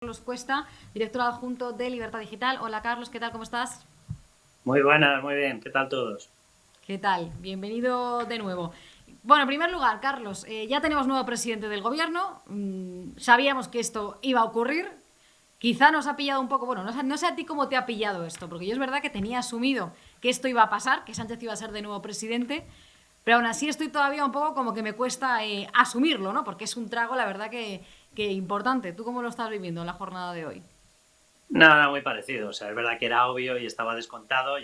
Carlos Cuesta, director adjunto de Libertad Digital. Hola Carlos, ¿qué tal? ¿Cómo estás? Muy buenas, muy bien. ¿Qué tal todos? ¿Qué tal? Bienvenido de nuevo. Bueno, en primer lugar, Carlos, ya tenemos nuevo presidente del gobierno. Sabíamos que esto iba a ocurrir. Quizá nos ha pillado un poco, bueno, no sé a ti cómo te ha pillado esto, porque yo es verdad que tenía asumido que esto iba a pasar, que Sánchez iba a ser de nuevo presidente, pero aún así estoy todavía un poco como que me cuesta asumirlo, ¿no? Porque es un trago, la verdad, que importante. ¿Tú cómo lo estás viviendo en la jornada de hoy? Nada, muy parecido. O sea, es verdad que era obvio y estaba descontado.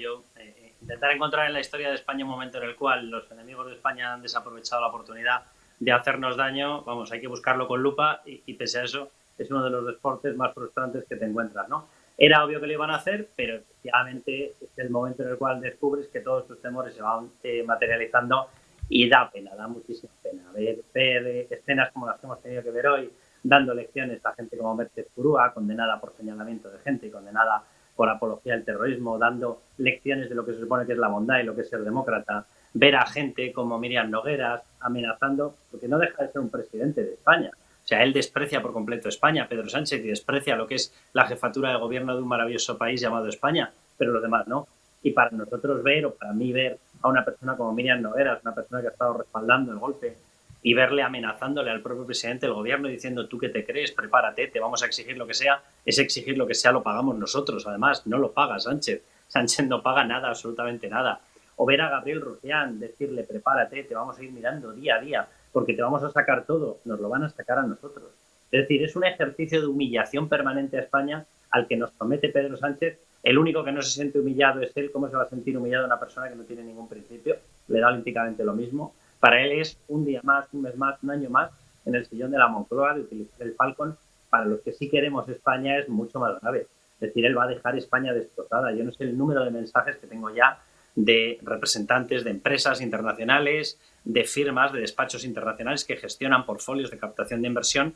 Intentar encontrar en la historia de España un momento en el cual los enemigos de España han desaprovechado la oportunidad de hacernos daño, vamos, hay que buscarlo con lupa y pese a eso es uno de los deportes más frustrantes que te encuentras, ¿no? Era obvio que lo iban a hacer, pero efectivamente es el momento en el cual descubres que todos tus temores se van materializando y da pena, da muchísima pena. Ver escenas como las que hemos tenido que ver hoy, dando lecciones a gente como Mercedes Purúa, condenada por señalamiento de gente y condenada por apología del terrorismo, dando lecciones de lo que se supone que es la bondad y lo que es ser demócrata, ver a gente como Miriam Nogueras amenazando, porque no deja de ser un presidente de España. O sea, él desprecia por completo España, Pedro Sánchez, y desprecia lo que es la jefatura de gobierno de un maravilloso país llamado España, pero los demás no. Y para nosotros ver, o para mí ver a una persona como Miriam Nogueras, una persona que ha estado respaldando el golpe, y verle amenazándole al propio presidente del gobierno diciendo tú qué te crees, prepárate, te vamos a exigir lo que sea, es exigir lo que sea, lo pagamos nosotros, además, no lo paga Sánchez. Sánchez no paga nada, absolutamente nada. O ver a Gabriel Rufián decirle prepárate, te vamos a ir mirando día a día, porque te vamos a sacar todo, nos lo van a sacar a nosotros. Es decir, es un ejercicio de humillación permanente a España al que nos promete Pedro Sánchez. El único que no se siente humillado es él. ¿Cómo se va a sentir humillado una persona que no tiene ningún principio? Le da olímpicamente lo mismo. Para él es un día más, un mes más, un año más en el sillón de la Moncloa de utilizar el Falcon. Para los que sí queremos España es mucho más grave. Es decir, él va a dejar España destrozada. Yo no sé el número de mensajes que tengo ya de representantes de empresas internacionales, de firmas, de despachos internacionales que gestionan portfolios de captación de inversión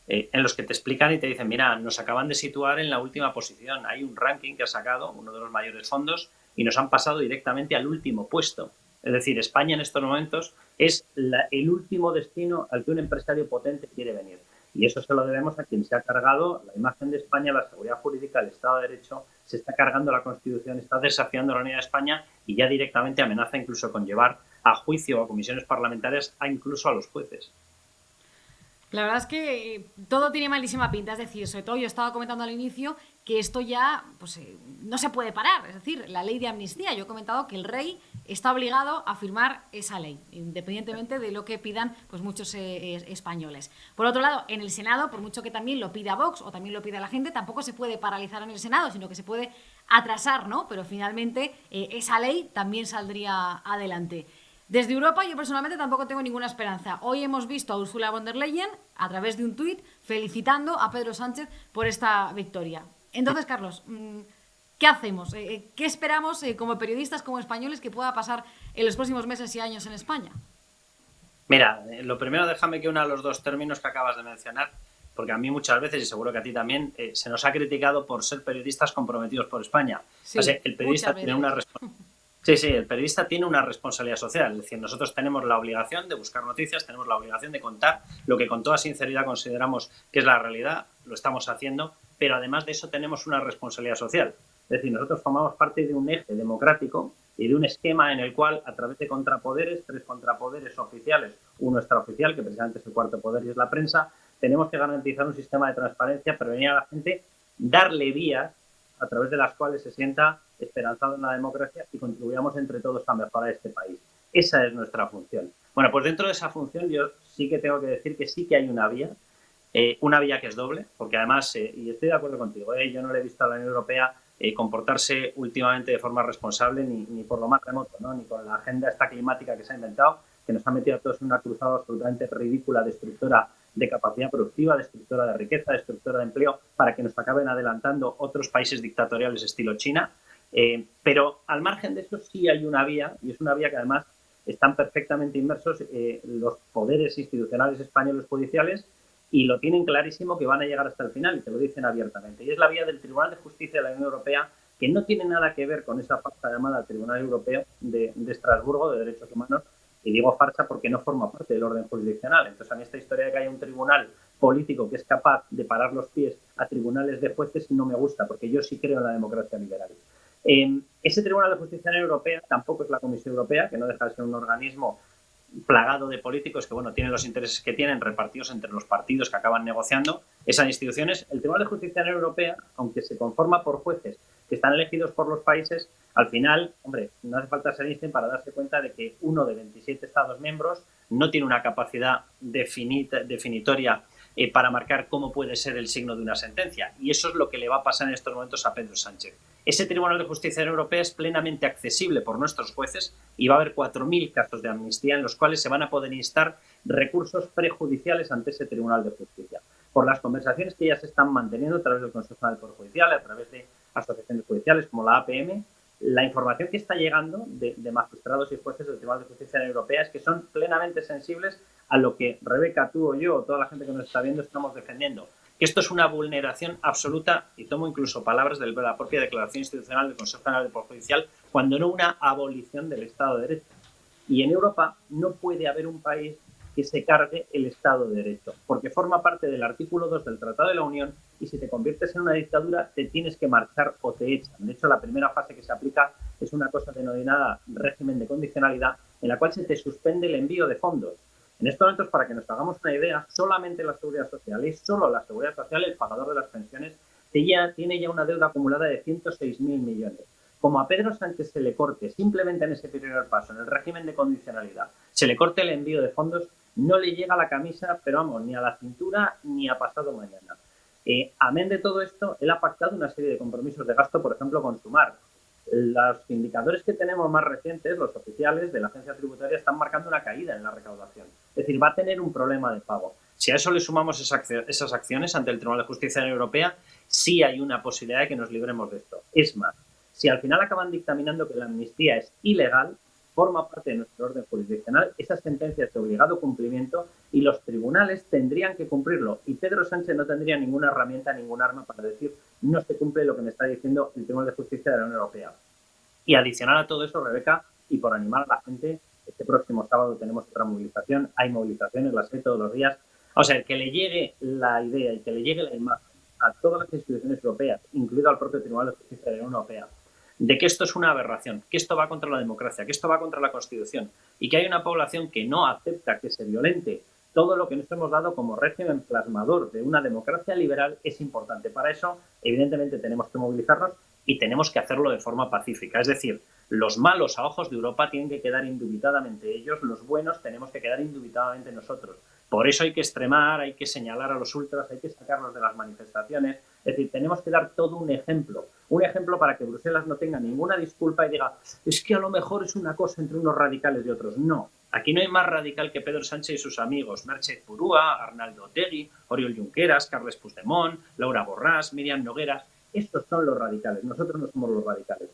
en los que te explican y te dicen, mira, nos acaban de situar en la última posición. Hay un ranking que ha sacado uno de los mayores fondos y nos han pasado directamente al último puesto. Es decir, España en estos momentos es el último destino al que un empresario potente quiere venir. Y eso se lo debemos a quien se ha cargado la imagen de España, la seguridad jurídica, el Estado de Derecho, se está cargando la Constitución, está desafiando la unidad de España y ya directamente amenaza incluso con llevar a juicio o a comisiones parlamentarias a incluso a los jueces. La verdad es que todo tiene malísima pinta, es decir, sobre todo yo estaba comentando al inicio que esto ya pues, no se puede parar, es decir, la ley de amnistía, yo he comentado que el rey está obligado a firmar esa ley, independientemente de lo que pidan pues, muchos españoles. Por otro lado, en el Senado, por mucho que también lo pida Vox o también lo pida la gente, tampoco se puede paralizar en el Senado, sino que se puede atrasar, ¿no? Pero finalmente esa ley también saldría adelante. Desde Europa yo personalmente tampoco tengo ninguna esperanza. Hoy hemos visto a Ursula von der Leyen a través de un tuit felicitando a Pedro Sánchez por esta victoria. Entonces, Carlos, ¿qué hacemos? ¿Qué esperamos como periodistas, como españoles, que pueda pasar en los próximos meses y años en España? Mira, lo primero déjame que una los dos términos que acabas de mencionar, porque a mí muchas veces, y seguro que a ti también, se nos ha criticado por ser periodistas comprometidos por España. O sea, Sí, muchas veces. Sí, sí, el periodista tiene una responsabilidad social, es decir, nosotros tenemos la obligación de buscar noticias, tenemos la obligación de contar lo que con toda sinceridad consideramos que es la realidad, lo estamos haciendo, pero además de eso tenemos una responsabilidad social. Es decir, nosotros formamos parte de un eje democrático y de un esquema en el cual, a través de contrapoderes, tres contrapoderes oficiales, uno extraoficial, que precisamente es el cuarto poder y es la prensa, tenemos que garantizar un sistema de transparencia, prevenir a la gente, darle vías a través de las cuales se sienta esperanzado en la democracia y contribuyamos entre todos a mejorar este país. Esa es nuestra función. Bueno, pues dentro de esa función yo sí que tengo que decir que sí que hay una vía que es doble, porque además, y estoy de acuerdo contigo, yo no le he visto a la Unión Europea comportarse últimamente de forma responsable ni por lo más remoto, ¿no? Ni con la agenda esta climática que se ha inventado, que nos ha metido a todos en una cruzada absolutamente ridícula, destructora de capacidad productiva, destructora de riqueza, destructora de empleo, para que nos acaben adelantando otros países dictatoriales estilo China. Pero al margen de eso sí hay una vía, y es una vía que además están perfectamente inmersos los poderes institucionales españoles judiciales y lo tienen clarísimo que van a llegar hasta el final y te lo dicen abiertamente. Y es la vía del Tribunal de Justicia de la Unión Europea, que no tiene nada que ver con esa farsa llamada Tribunal Europeo de Estrasburgo de Derechos Humanos. Y digo farsa porque no forma parte del orden jurisdiccional. Entonces, a mí esta historia de que haya un tribunal político que es capaz de parar los pies a tribunales de jueces no me gusta, porque yo sí creo en la democracia liberal. Ese Tribunal de Justicia Europea tampoco es la Comisión Europea, que no deja de ser un organismo plagado de políticos que, bueno, tienen los intereses que tienen repartidos entre los partidos que acaban negociando esas instituciones. El Tribunal de Justicia Europea, aunque se conforma por jueces que están elegidos por los países, al final, hombre, no hace falta ser Einstein para darse cuenta de que uno de 27 Estados miembros no tiene una capacidad definitoria para marcar cómo puede ser el signo de una sentencia. Y eso es lo que le va a pasar en estos momentos a Pedro Sánchez. Ese Tribunal de Justicia Europea es plenamente accesible por nuestros jueces y va a haber 4.000 casos de amnistía en los cuales se van a poder instar recursos prejudiciales ante ese Tribunal de Justicia. Por las conversaciones que ya se están manteniendo a través del Consejo Nacional del Poder Judicial, a través de asociaciones judiciales como la APM, la información que está llegando de magistrados y jueces del Tribunal de Justicia Europea es que son plenamente sensibles a lo que Rebeca, tú o yo o toda la gente que nos está viendo estamos defendiendo. Que esto es una vulneración absoluta, y tomo incluso palabras de la propia Declaración Institucional del Consejo General del Poder Judicial, cuando no una abolición del Estado de Derecho. Y en Europa no puede haber un país que se cargue el Estado de Derecho, porque forma parte del artículo 2 del Tratado de la Unión y si te conviertes en una dictadura te tienes que marchar o te echan. De hecho, la primera fase que se aplica es una cosa denominada régimen de condicionalidad, en la cual se te suspende el envío de fondos. En estos momentos, para que nos hagamos una idea, solamente la Seguridad Social, y solo la Seguridad Social, el pagador de las pensiones, tiene ya una deuda acumulada de 106.000 millones. Como a Pedro Sánchez se le corte, simplemente en ese primer paso, en el régimen de condicionalidad, se le corte el envío de fondos, no le llega la camisa, pero vamos, ni a la cintura ni a pasado mañana. Amén de todo esto, él ha pactado una serie de compromisos de gasto, por ejemplo, con Sumar. Los indicadores que tenemos más recientes, los oficiales de la agencia tributaria, están marcando una caída en la recaudación. Es decir, va a tener un problema de pago. Si a eso le sumamos esas acciones ante el Tribunal de Justicia Europea, sí hay una posibilidad de que nos libremos de esto. Es más, si al final acaban dictaminando que la amnistía es ilegal, forma parte de nuestro orden jurisdiccional, esa sentencia es de obligado cumplimiento y los tribunales tendrían que cumplirlo. Y Pedro Sánchez no tendría ninguna herramienta, ningún arma para decir no se cumple lo que me está diciendo el Tribunal de Justicia de la Unión Europea. Y adicional a todo eso, Rebeca, y por animar a la gente, este próximo sábado tenemos otra movilización, hay movilizaciones, las hay todos los días. O sea, que le llegue la idea y que le llegue la imagen a todas las instituciones europeas, incluido al propio Tribunal de Justicia de la Unión Europea, de que esto es una aberración, que esto va contra la democracia, que esto va contra la Constitución y que hay una población que no acepta que se violente todo lo que nos hemos dado como régimen plasmador de una democracia liberal es importante. Para eso, evidentemente, tenemos que movilizarnos y tenemos que hacerlo de forma pacífica. Es decir, los malos a ojos de Europa tienen que quedar indubitadamente ellos, los buenos tenemos que quedar indubitadamente nosotros. Por eso hay que extremar, hay que señalar a los ultras, hay que sacarlos de las manifestaciones. Es decir, tenemos que dar todo un ejemplo para que Bruselas no tenga ninguna disculpa y diga, es que a lo mejor es una cosa entre unos radicales y otros. No, aquí no hay más radical que Pedro Sánchez y sus amigos, Merche Purúa, Arnaldo Otegi, Oriol Junqueras, Carles Puigdemont, Laura Borràs, Míriam Nogueras. Estos son los radicales, nosotros no somos los radicales.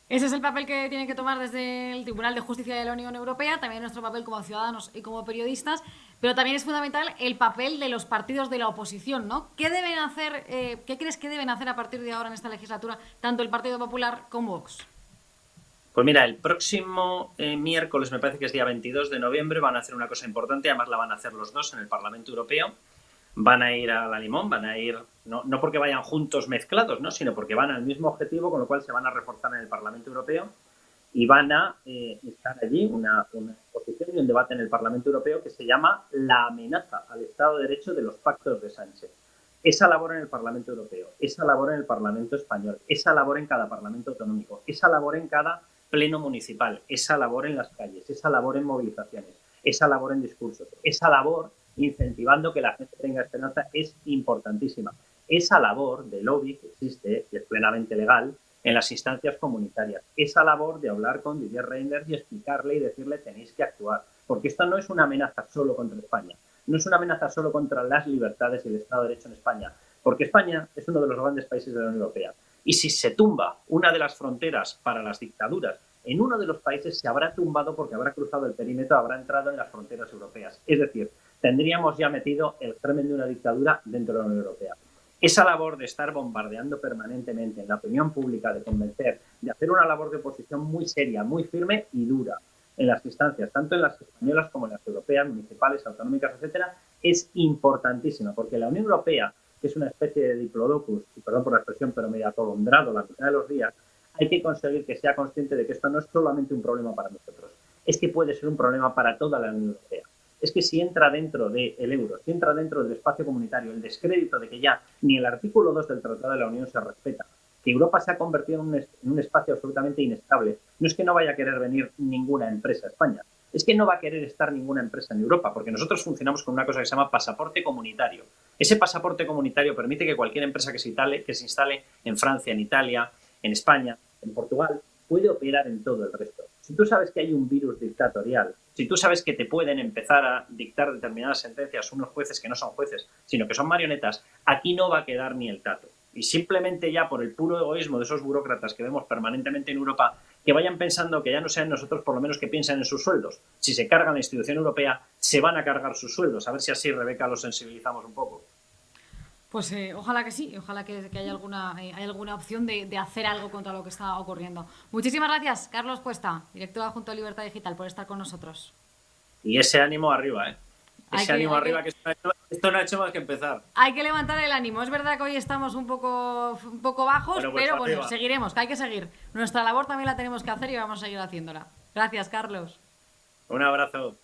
Ese es el papel que tiene que tomar desde el Tribunal de Justicia de la Unión Europea, también nuestro papel como ciudadanos y como periodistas, pero también es fundamental el papel de los partidos de la oposición, ¿no? ¿Qué deben hacer, qué crees que deben hacer a partir de ahora en esta legislatura, tanto el Partido Popular como Vox? Pues mira, el próximo miércoles, me parece que es día 22 de noviembre, van a hacer una cosa importante, además la van a hacer los dos en el Parlamento Europeo. Van a ir a la Limón, van a ir, no porque vayan juntos mezclados, ¿no? Sino porque van al mismo objetivo, con lo cual se van a reforzar en el Parlamento Europeo y van a estar allí una exposición y un debate en el Parlamento Europeo que se llama La amenaza al Estado de Derecho de los pactos de Sánchez. Esa labor en el Parlamento Europeo, esa labor en el Parlamento Español, esa labor en cada Parlamento Autonómico, esa labor en cada pleno municipal, esa labor en las calles, esa labor en movilizaciones, esa labor en discursos, esa labor incentivando que la gente tenga esperanza es importantísima. Esa labor de lobby que existe, y es plenamente legal, en las instancias comunitarias. Esa labor de hablar con Didier Reynders y explicarle y decirle tenéis que actuar. Porque esto no es una amenaza solo contra España. No es una amenaza solo contra las libertades y el Estado de Derecho en España. Porque España es uno de los grandes países de la Unión Europea. Y si se tumba una de las fronteras para las dictaduras, en uno de los países se habrá tumbado porque habrá cruzado el perímetro, habrá entrado en las fronteras europeas. Es decir, tendríamos ya metido el germen de una dictadura dentro de la Unión Europea. Esa labor de estar bombardeando permanentemente en la opinión pública, de convencer, de hacer una labor de oposición muy seria, muy firme y dura en las instancias, tanto en las españolas como en las europeas, municipales, autonómicas, etcétera, es importantísima, porque la Unión Europea, que es una especie de diplodocus, y perdón por la expresión, pero medio atolondrado la mitad de los días, hay que conseguir que sea consciente de que esto no es solamente un problema para nosotros, es que puede ser un problema para toda la Unión Europea. Es que si entra dentro del euro, si entra dentro del espacio comunitario, el descrédito de que ya ni el artículo 2 del Tratado de la Unión se respeta, que Europa se ha convertido en un espacio absolutamente inestable, no es que no vaya a querer venir ninguna empresa a España, es que no va a querer estar ninguna empresa en Europa, porque nosotros funcionamos con una cosa que se llama pasaporte comunitario. Ese pasaporte comunitario permite que cualquier empresa que se instale en Francia, en Italia, en España, en Portugal, puede operar en todo el resto. Si tú sabes que hay un virus dictatorial, si tú sabes que te pueden empezar a dictar determinadas sentencias unos jueces que no son jueces, sino que son marionetas, aquí no va a quedar ni el tato. Y simplemente ya por el puro egoísmo de esos burócratas que vemos permanentemente en Europa, que vayan pensando que ya no sean nosotros, por lo menos que piensen en sus sueldos. Si se cargan la institución europea, se van a cargar sus sueldos. A ver si así, Rebeca, los sensibilizamos un poco. Pues ojalá que sí, ojalá que haya alguna opción de hacer algo contra lo que está ocurriendo. Muchísimas gracias, Carlos Cuesta, director adjunto de Libertad Digital, por estar con nosotros. Y ese ánimo arriba, ¿eh? Ese ánimo arriba, que esto no ha hecho más que empezar. Hay que levantar el ánimo. Es verdad que hoy estamos un poco bajos, Bueno, pues pero bueno, arriba. seguiremos, que hay que seguir. Nuestra labor también la tenemos que hacer y vamos a seguir haciéndola. Gracias, Carlos. Un abrazo.